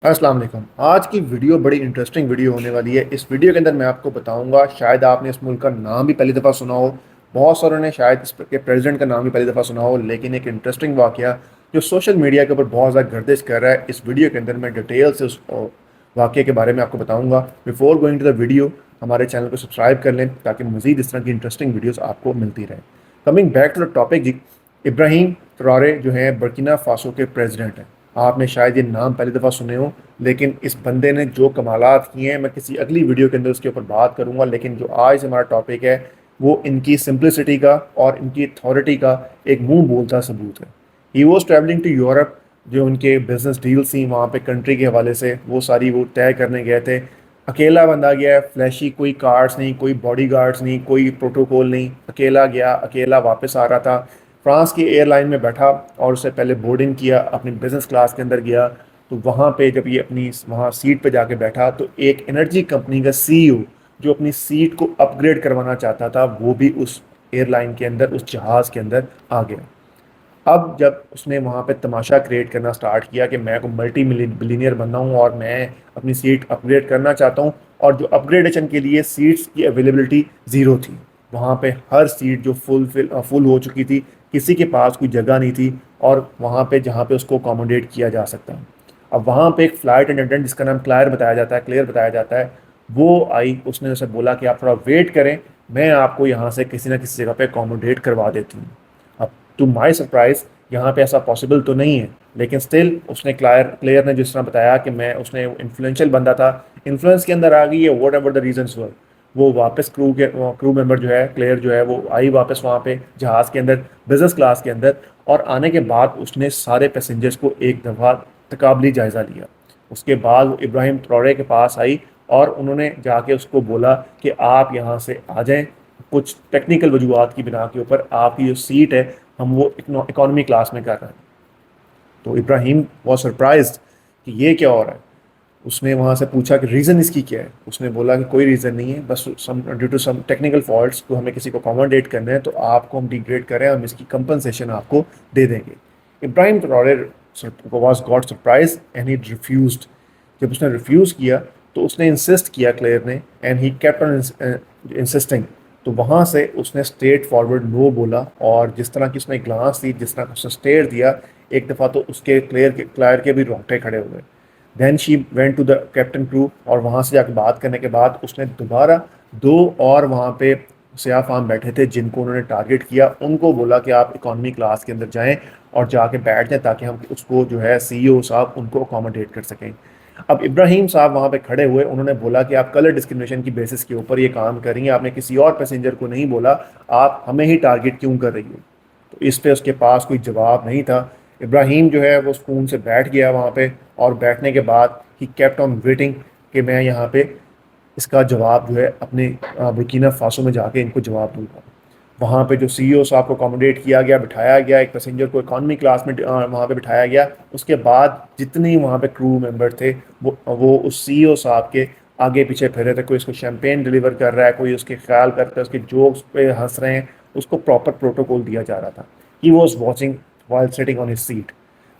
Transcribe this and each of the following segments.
अस्सलाम वालेकुम। आज की वीडियो बड़ी इंटरेस्टिंग वीडियो होने वाली है। इस वीडियो के अंदर मैं आपको बताऊंगा, शायद आपने इस मुल्क का नाम भी पहली दफ़ा सुना हो, बहुत सारों ने शायद इसके प्रेसिडेंट का नाम भी पहली दफ़ा सुना हो, लेकिन एक इंटरेस्टिंग वाक़या जो सोशल मीडिया के ऊपर बहुत ज़्यादा गर्दिश कर रहा है, इस वीडियो के अंदर मैं डिटेल से उस वाक़े के बारे में आपको बताऊँगा। Before going to the video, हमारे चैनल को सब्सक्राइब कर लें ताकि मज़ीद इस तरह की इंटरेस्टिंग वीडियोज़ आपको मिलती रहे। Coming back to the topic जी, इब्राहिम ट्रारे जो हैं बर्किना फासो के प्रेसिडेंट हैं। आपने शायद ये नाम पहली दफ़ा सुने हो, लेकिन इस बंदे ने जो कमालात किए हैं मैं किसी अगली वीडियो के अंदर उसके ऊपर बात करूंगा। लेकिन जो आज हमारा टॉपिक है वो इनकी सिंप्लिसिटी का और इनकी अथॉरिटी का एक मुंह बोलता सबूत है। He was travelling to Europe, जो उनके बिजनेस डील्स थी वहाँ पे कंट्री के हवाले से वो सारी वो तय करने गए थे। अकेला बंदा गया है, फ्लैशी, कोई कार्ड्स नहीं, कोई बॉडी गार्ड्स नहीं, कोई प्रोटोकॉल नहीं, अकेला गया, अकेला वापस आ रहा था। फ्रांस की एयरलाइन में बैठा और उससे पहले बोर्डिंग किया, अपनी बिजनेस क्लास के अंदर गया। तो वहाँ पे जब ये अपनी वहाँ सीट पे जाके बैठा तो एक एनर्जी कंपनी का सीईओ जो अपनी सीट को अपग्रेड करवाना चाहता था वो भी उस एयरलाइन के अंदर, उस जहाज़ के अंदर आ गया। अब जब उसने वहाँ पे तमाशा क्रिएट करना स्टार्ट किया कि मैं को मल्टी बिलीनियर बनना हूँ और मैं अपनी सीट अपग्रेड करना चाहता हूँ, और जो अपग्रेडेशन के लिए सीट्स की अवेलेबिलिटी ज़ीरो थी। वहाँ पे हर सीट जो फुल हो चुकी थी, किसी के पास कोई जगह नहीं थी और वहाँ पे जहाँ पे उसको अकोमोडेट किया जा सकता है। अब वहाँ पे एक फ़्लाइट अटेंडेंट जिसका नाम क्लेयर बताया जाता है, वो आई। उसने उसे बोला कि आप थोड़ा वेट करें, मैं आपको यहाँ से किसी ना किसी जगह पे अकोमोडेट करवा देती हूँ। अब टू माई सरप्राइज यहाँ पे ऐसा पॉसिबल तो नहीं है, लेकिन स्टिल उसने क्लेयर ने जिस तरह बताया कि मैं, उसने इन्फ्लुएंशियल बंदा था, इन्फ्लुएंस के अंदर आ गई है, वॉट एवर द रीजन्स वर। वो वापस क्रू मेंबर जो है, क्लेयर जो है, वो आई वापस वहाँ पे जहाज़ के अंदर, बिजनेस क्लास के अंदर। और आने के बाद उसने सारे पैसेंजर्स को एक दफ़ा तकाबली जायज़ा लिया। उसके बाद वो इब्राहिम ट्रॉरे के पास आई और उन्होंने जाके उसको बोला कि आप यहाँ से आ जाएं, कुछ टेक्निकल वजूहत की बिना के ऊपर आपकी जो सीट है हम वो इकोनॉमी क्लास में कर रहे हैं। तो इब्राहिम बहुत सरप्राइज्ड कि ये क्या हो रहा है। उसने वहाँ से पूछा कि रीज़न इसकी क्या है। उसने बोला कि कोई रीज़न नहीं है, बस some due to some technical faults, तो हमें किसी को अकोमोडेट करना है तो आपको हम डिग्रेड करें, हम इसकी कंपनसेशन आपको दे देंगे। Ibrahim Traore was got surprise and he refused. जब उसने रिफ्यूज़ किया तो उसने इंसिस्ट किया क्लेयर ने, and he kept on insisting. तो वहाँ से उसने स्ट्रेट फॉरवर्ड नो बोला, और जिस तरह की उसने ग्लांस दी, जिस तरह का उसने स्टेयर दिया, एक दफ़ा तो उसके क्लायर के भी रोंगटे खड़े हुए। Then she went to the captain crew, और वहाँ से जाकर बात करने के बाद उसने दोबारा दो और वहाँ पे सयाह फाम बैठे थे जिनको उन्होंने टारगेट किया, उनको बोला कि आप इकॉनमी क्लास के अंदर जाएं और जाके बैठ जाएं ताकि हम उसको जो है सीईओ साहब उनको अकोमोडेट कर सकें। अब इब्राहिम साहब वहाँ पे खड़े हुए, उन्होंने बोला कि आप कलर डिस्क्रिमिनेशन की बेसिस के ऊपर ये काम कर रही हैं, आपने किसी और पैसेंजर को नहीं बोला, आप हमें ही टारगेट क्यों कर रही हो। तो इस पे उसके पास कोई जवाब नहीं था। इब्राहिम जो है वो सुकून से बैठ गया वहाँ पे, और बैठने के बाद ही केप्ट ऑन वेटिंग कि मैं यहाँ पे इसका जवाब जो है अपने बुर्किना फासो में जाके इनको जवाब दूंगा। वहाँ पे जो सीईओ साहब को अकोमोडेट किया गया, बिठाया गया, एक पैसेंजर को इकॉनमी क्लास में वहाँ पे बिठाया गया। उसके बाद जितनी वहाँ पे क्रू मेंबर थे वो उस सीईओ साहब के आगे पीछे फिर रहे थे। कोई उसको शैम्पेन डिलीवर कर रहा है, कोई उसके ख्याल करता है, उसके जोक्स पे हंस रहे हैं, उसको प्रॉपर प्रोटोकॉल दिया जा रहा था। He was watching while sitting on his seat.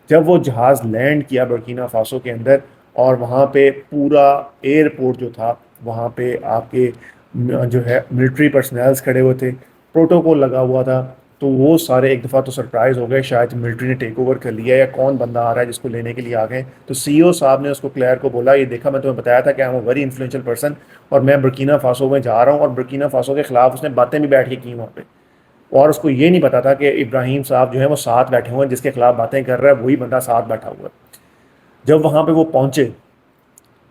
जब वो जहाज़ लैंड किया बुर्किना फासो के अंदर, और वहाँ पे पूरा एयरपोर्ट जो था, वहाँ पे आपके जो है मिलिट्री पर्सनल्स खड़े हुए थे, प्रोटोकॉल लगा हुआ था। तो वो सारे एक दफ़ा तो सरप्राइज़ हो गए, शायद मिलिट्री ने टेक ओवर कर लिया या कौन बंदा आ रहा है जिसको लेने के लिए आ गए। तो सीईओ साहब ने उसको क्लेयर को बोला, ये देखा, मैं तुम्हें बताया था कि I am very influential person, और मैं बुर्किना फासो में जा रहा हूँ, और बुर्किना फासो के खिलाफ उसने बातें भी बैठ के की वहाँ पे। और उसको ये नहीं पता था कि इब्राहिम साहब जो है वो साथ बैठे हुए हैं, जिसके खिलाफ बातें कर रहा है वही बंदा साथ बैठा हुआ है। जब वहाँ पे वो पहुँचे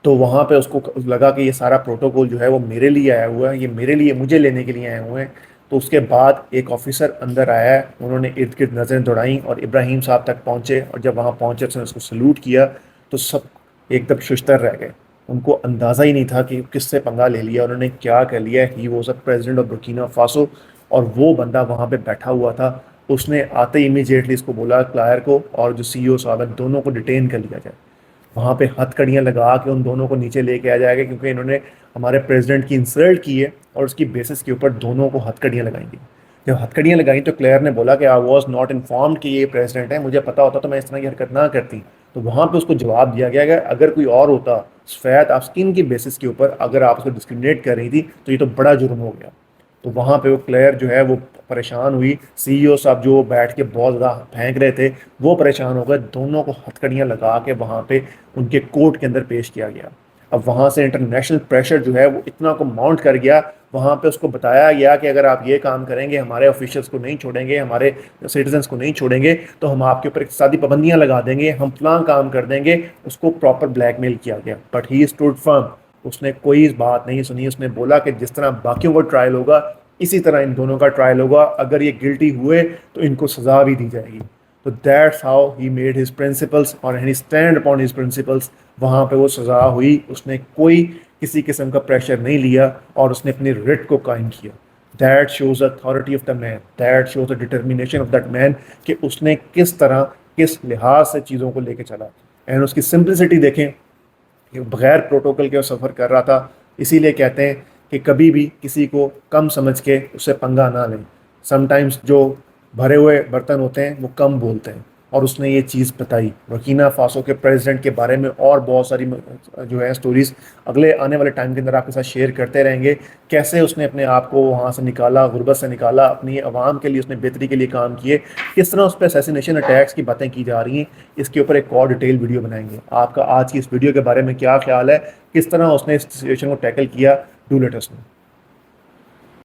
तो वहाँ पे उसको लगा कि ये सारा प्रोटोकॉल जो है वो मेरे लिए आया हुआ है, ये मेरे लिए, मुझे लेने के लिए आए हुए हैं। तो उसके बाद एक ऑफिसर अंदर आया है, उन्होंने इर्द गिर्द नज़रें दौड़ाई और इब्राहिम साहब तक पहुँचे, और जब वहाँ पहुँचे उसने उसको सल्यूट किया। तो सब एकदम शुश्तर रह गए, उनको अंदाज़ा ही नहीं था कि किससे पंगा ले लिया, उन्होंने क्या कर लिया। He was a president of Burkina Faso, और वो बंदा वहाँ पे बैठा हुआ था। उसने आते ही इमीडिएटली इसको बोला, क्लायर को और जो सीईओ साहब है, दोनों को डिटेन कर लिया जाए। वहाँ पे हथकड़ियाँ लगा के उन दोनों को नीचे लेके आ जाएगा, क्योंकि इन्होंने हमारे प्रेसिडेंट की इंसल्ट की है, और उसकी बेसिस के ऊपर दोनों को हथकड़ियाँ लगाएंगी। जब हथकड़ियाँ लगाई तो क्लेयर ने बोला कि आई वॉज नॉट इन्फॉर्म्ड कि ये प्रेसिडेंट है, मुझे पता होता तो मैं इस तरह की हरकत ना करती। تو وہاں پہ اس کو جواب دیا گیا کہ اگر کوئی اور ہوتا سفید آپ اسکن کی بیسس کے اوپر اگر آپ اس کو ڈسکرمنیٹ کر رہی تھی تو یہ تو بڑا جرم ہو گیا. تو وہاں پہ وہ کلیئر جو ہے وہ پریشان ہوئی. سی ای او صاحب جو بیٹھ کے بہت زیادہ پھینک رہے تھے وہ پریشان ہو گئے. دونوں کو ہتھکڑیاں لگا کے وہاں پہ ان کے کورٹ کے اندر پیش کیا گیا. اب وہاں سے انٹرنیشنل پریشر جو ہے وہ اتنا کو ماؤنٹ کر گیا. وہاں پہ اس کو بتایا گیا کہ اگر آپ یہ کام کریں گے ہمارے آفیشلس کو نہیں چھوڑیں گے, ہمارے سٹیزنس کو نہیں چھوڑیں گے تو ہم آپ کے اوپر اقتصادی پابندیاں لگا دیں گے, ہم فلاں کام کر دیں گے. اس کو پراپر بلیک میل کیا گیا بٹ ہی اسٹوڈ فرم. اس نے کوئی بات نہیں سنی. اس نے بولا کہ جس طرح باقیوں کا ٹرائل ہوگا اسی طرح ان دونوں کا ٹرائل ہوگا. اگر یہ گلٹی ہوئے تو ان کو سزا بھی دی جائے گی. تو that's how he made his principles اور ہی اسٹینڈ اپون ہز پرنسپلس. وہاں پہ وہ سزا ہوئی. اس نے کوئی کسی قسم کا پریشر نہیں لیا اور اس نے اپنی رٹ کو قائم کیا. That shows authority of the man, that shows the determination of that man کہ اس نے کس طرح کس لحاظ سے چیزوں کو لے کے چلا. اینڈ اس کی سمپلسٹی دیکھیں کہ بغیر پروٹوکول کے وہ سفر کر رہا تھا. اسی لیے کہتے ہیں کہ کبھی بھی کسی کو کم سمجھ کے اس سے پنگا نہ لیں. سم ٹائمز جو بھرے ہوئے برتن ہوتے ہیں وہ کم بولتے ہیں, اور اس نے یہ چیز بتائی. برکینا فاسو کے پریزیڈنٹ کے بارے میں اور بہت ساری جو ہے سٹوریز اگلے آنے والے ٹائم کے اندر آپ کے ساتھ شیئر کرتے رہیں گے. کیسے اس نے اپنے آپ کو وہاں سے نکالا, غربت سے نکالا, اپنی عوام کے لیے اس نے بہتری کے لیے کام کیے, کس طرح اس پہ اسیسینیشن اٹیکس کی باتیں کی جا رہی ہیں. اس کے اوپر ایک اور ڈیٹیل ویڈیو بنائیں گے. آپ کا آج کی اس ویڈیو کے بارے میں کیا خیال ہے, کس طرح اس نے اس سچویشن کو ٹیکل کیا, ڈو لیٹ اس نو.